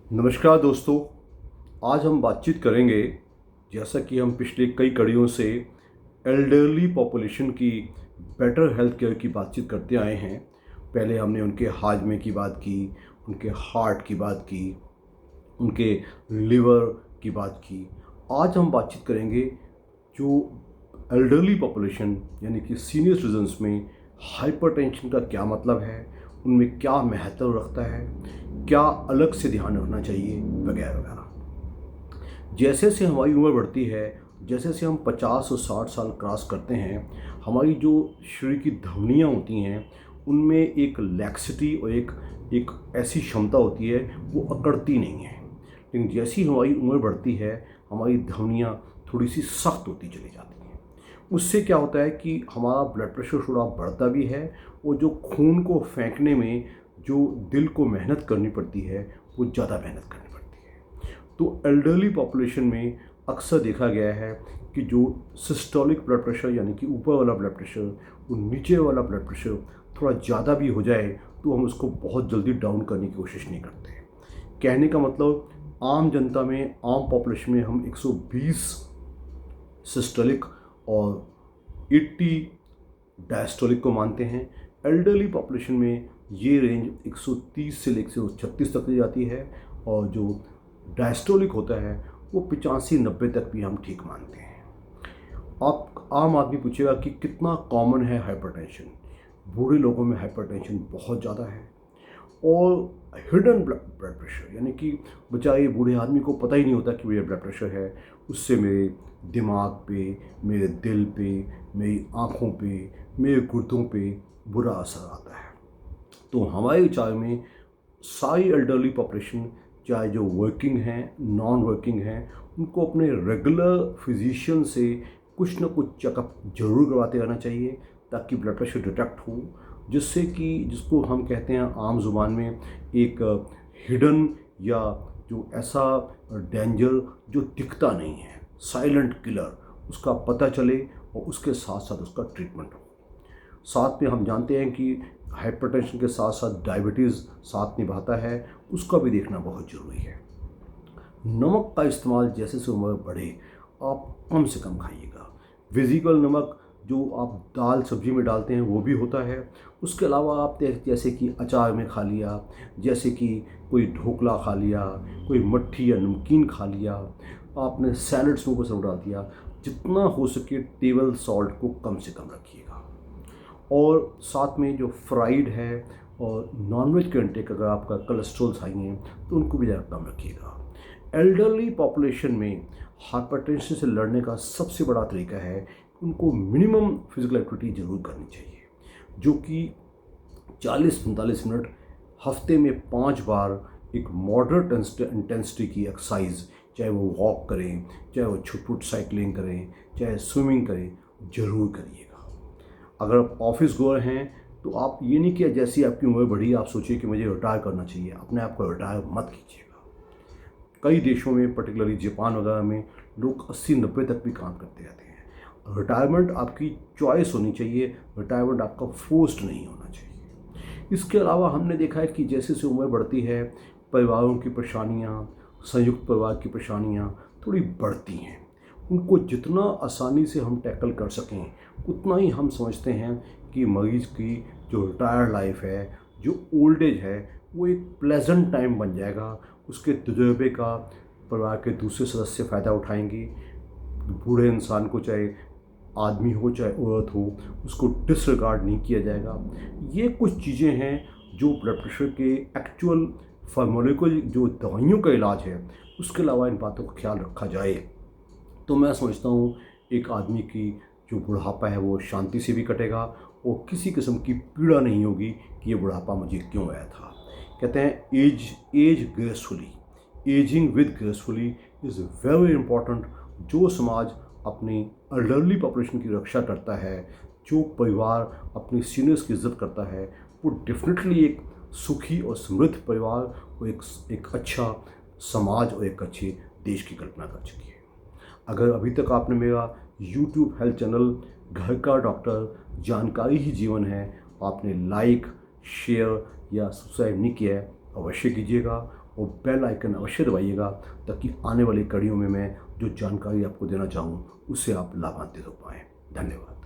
नमस्कार दोस्तों। आज हम बातचीत करेंगे, जैसा कि हम पिछले कई कड़ियों से एल्डरली पॉपुलेशन की बेटर हेल्थ केयर की बातचीत करते आए हैं। पहले हमने उनके हाजमे की बात की, उनके हार्ट की बात की, उनके लिवर की बात की। आज हम बातचीत करेंगे जो एल्डरली पॉपुलेशन यानी कि सीनियर सिटीजन्स में हाइपरटेंशन का क्या मतलब है, उनमें क्या महत्व रखता है, क्या अलग से ध्यान रखना चाहिए, वगैरह वगैरह। जैसे जैसे हमारी उम्र बढ़ती है, जैसे जैसे हम 50 और 60 साल क्रॉस करते हैं, हमारी जो शरीर की धमनियाँ होती हैं उनमें एक लैक्सिटी और एक ऐसी क्षमता होती है, वो अकड़ती नहीं है। लेकिन जैसी हमारी उम्र बढ़ती है, हमारी धमनियाँ थोड़ी सी सख्त होती चली जाती हैं। उससे क्या होता है कि हमारा ब्लड प्रेशर थोड़ा बढ़ता भी है, और जो खून को फेंकने में जो दिल को मेहनत करनी पड़ती है, वो ज़्यादा मेहनत करनी पड़ती है। तो एल्डरली पॉपुलेशन में अक्सर देखा गया है कि जो सिस्टोलिक ब्लड प्रेशर यानी कि ऊपर वाला ब्लड प्रेशर, वो नीचे वाला ब्लड प्रेशर थोड़ा ज़्यादा भी हो जाए तो हम उसको बहुत जल्दी डाउन करने की कोशिश नहीं करते। कहने का मतलब, आम जनता में, आम पॉपुलेशन में हम 120 सिस्टोलिक और 80 डायस्टोलिक को मानते हैं। एल्डरली पॉपुलेशन में ये रेंज 130 से लेकर 136 तक दी जाती है, और जो डायस्टोलिक होता है वो 85-90 तक भी हम ठीक मानते हैं। आप आम आदमी पूछेगा कि कितना कॉमन है हाइपरटेंशन। बूढ़े लोगों में हाइपरटेंशन बहुत ज़्यादा है, और हिडन ब्लड प्रेशर यानी कि बेचारे बूढ़े आदमी को पता ही नहीं होता कि मेरा ब्लड प्रेशर है, उससे मेरे दिमाग पे, मेरे दिल पे, मेरी आँखों पे, मेरे गुर्दों पे बुरा असर आता है। तो हमारे विचार में सारी एल्डरली पॉपुलेशन, चाहे जो वर्किंग हैं, नॉन वर्किंग हैं, उनको अपने रेगुलर फिजिशियन से कुछ ना कुछ चेकअप जरूर करवाते रहना चाहिए, ताकि ब्लड प्रेशर डिटेक्ट हो, जिससे कि जिसको हम कहते हैं आम जुबान में एक हिडन, या जो ऐसा डेंजर जो दिखता नहीं है, साइलेंट किलर, उसका पता चले और उसके साथ साथ उसका ट्रीटमेंट हो। साथ में हम जानते हैं कि हाइपरटेंशन के साथ साथ डायबिटीज़ साथ निभाता है, उसका भी देखना बहुत ज़रूरी है। नमक का इस्तेमाल जैसे से उम्र बढ़े आप कम से कम खाइएगा। विजिबल नमक जो आप दाल सब्जी में डालते हैं वो भी होता है। उसके अलावा आप जैसे कि अचार में खा लिया, जैसे कि कोई ढोकला खा लिया, कोई मट्ठी या नमकीन खा लिया, आपने सैलड्स में वो सब डाल दिया, जितना हो सके टेबल सॉल्ट को कम से कम रखिएगा। और साथ में जो फ्राइड है और नॉनवेज के इंटेक, अगर आपका कोलेस्ट्रॉल हाई है तो उनको भी ज़रा कम रखिएगा। एल्डरली पॉपुलेशन में हाइपरटेंशन से लड़ने का सबसे बड़ा तरीका है कि उनको मिनिमम फिजिकल एक्टिविटी ज़रूर करनी चाहिए, जो कि 40-45 मिनट हफ्ते में 5 बार एक मॉडरेट इंटेंसिटी की एक्सरसाइज, चाहे वो वॉक करें, चाहे वो छुट साइकिलिंग करें, चाहे स्विमिंग करें, ज़रूर करिएगा। अगर आप ऑफिस गोअर हैं तो आप ये नहीं कि जैसी आपकी उम्र बढ़ी आप सोचिए कि मुझे रिटायर करना चाहिए। अपने आप को रिटायर मत कीजिएगा। कई देशों में, पर्टिकुलरली जापान वगैरह में, लोग 80-90 तक भी काम करते रहते हैं। रिटायरमेंट आपकी चॉइस होनी चाहिए, रिटायरमेंट आपका फोर्स्ड नहीं होना चाहिए। इसके अलावा हमने देखा है कि जैसे जैसे उम्र बढ़ती है, परिवारों की परेशानियाँ, संयुक्त परिवार की परेशानियाँ थोड़ी बढ़ती हैं। उनको जितना आसानी से हम टैकल कर सकें, उतना ही हम समझते हैं कि मरीज़ की जो रिटायर्ड लाइफ है, जो ओल्ड एज है, वो एक प्लेजेंट टाइम बन जाएगा। उसके तजुर्बे का परिवार के दूसरे सदस्य फ़ायदा उठाएंगे। बूढ़े इंसान को, चाहे आदमी हो चाहे औरत हो, उसको डिसरिगार्ड नहीं किया जाएगा। ये कुछ चीज़ें हैं जो ब्लड प्रेशर के एक्चुअल फार्मोलिकल जो दवाइयों का इलाज है, उसके अलावा इन बातों का ख्याल रखा जाए तो मैं समझता हूँ एक आदमी की जो बुढ़ापा है वो शांति से भी कटेगा, और किसी किस्म की पीड़ा नहीं होगी कि ये बुढ़ापा मुझे क्यों आया था। कहते हैं age gracefully, ageing with gracefully is very important. जो समाज अपनी एल्डरली पॉपुलेशन की रक्षा करता है, जो परिवार अपनी सीनियर्स की इज्जत करता है, वो डेफिनेटली एक सुखी और समृद्ध परिवार और एक अच्छा समाज और एक अच्छे देश की कल्पना कर चुकी है। अगर अभी तक आपने मेरा YouTube हेल्थ चैनल घर का डॉक्टर जानकारी ही जीवन है, आपने लाइक, शेयर या सब्सक्राइब नहीं किया है, अवश्य कीजिएगा। और बेल आइकन अवश्य दबाइएगा, ताकि आने वाली कड़ियों में मैं जो जानकारी आपको देना चाहूँ उससे आप लाभान्वित हो पाएँ। धन्यवाद।